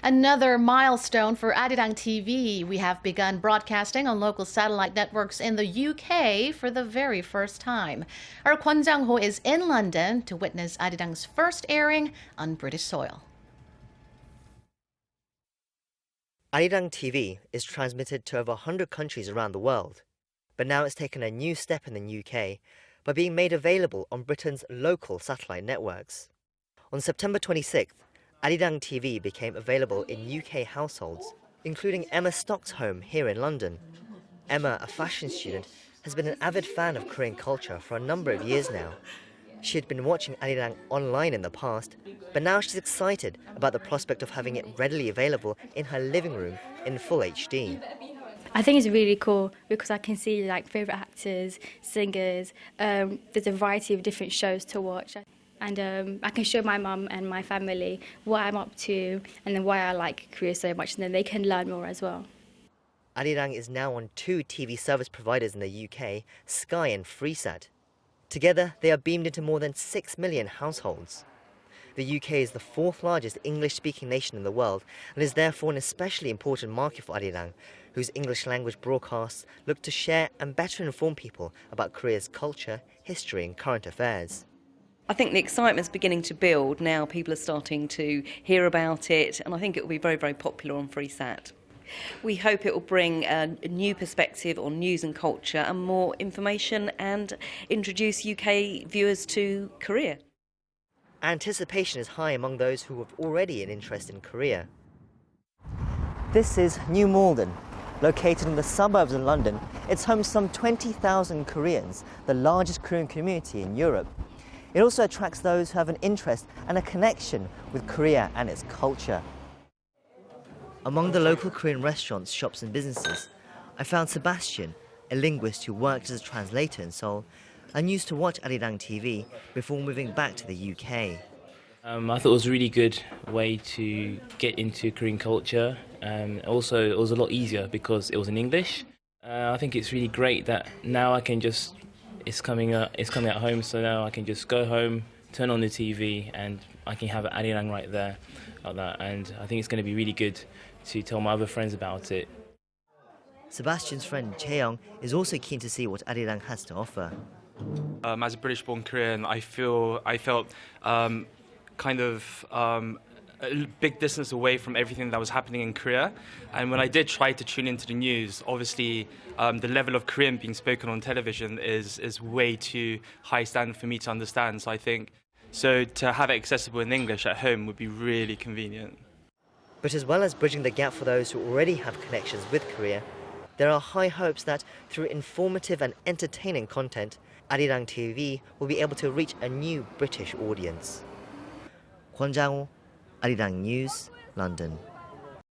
Another milestone for Arirang TV. We have begun broadcasting on local satellite networks in the UK for the very first time. Our Kwon Jang-ho is in London to witness Arirang's first airing on British soil. Arirang TV is transmitted to over 100 countries around the world, but now it's taken a new step in the UK by being made available on Britain's local satellite networks. On September 26th, Arirang TV became available in UK households, including Emma Stock's home here in London. Emma, a fashion student, has been an avid fan of Korean culture for a number of years now. She had been watching Arirang online in the past, but now she's excited about the prospect of having it readily available in her living room in full HD. I think it's really cool because I can see like favourite actors, singers, there's a variety of different shows to watch. And I can show my mum and my family what I'm up to and then why I like Korea so much, and then they can learn more as well. Arirang is now on 2 TV service providers in the UK, Sky and Freesat. Together, they are beamed into more than 6 million households. The UK is the 4th largest English-speaking nation in the world and is therefore an especially important market for Arirang, whose English-language broadcasts look to share and better inform people about Korea's culture, history and current affairs. I think the excitement's beginning to build. Now people are starting to hear about it, and I think it will be very, very popular on Freesat. We hope it will bring a new perspective on news and culture and more information and introduce UK viewers to Korea. Anticipation is high among those who have already an interest in Korea. This is New Malden. Located in the suburbs of London, it's home to some 20,000 Koreans, the largest Korean community in Europe. It also attracts those who have an interest and a connection with Korea and its culture. Among the local Korean restaurants, shops and businesses, I found Sebastian, a linguist who worked as a translator in Seoul and used to watch Arirang TV before moving back to the UK. I thought it was a really good way to get into Korean culture. Also, it was a lot easier because it was in English. I think it's really great that now I can just, it's coming at home, so now I can just go home, turn on the TV, and I can have Arirang right there, like that. And I think it's going to be really good to tell my other friends about it. Sebastian's friend Jaeyoung is also keen to see what Arirang has to offer. As a British-born Korean, I felt kind of a big distance away from everything that was happening in Korea. And when I did try to tune into the news, obviously the level of Korean being spoken on television is way too high standard for me to understand. So I think to have it accessible in English at home would be really convenient. But as well as bridging the gap for those who already have connections with Korea, there are high hopes that through informative and entertaining content, Arirang TV will be able to reach a new British audience. Kwon Jang-ho, Arirang News, London.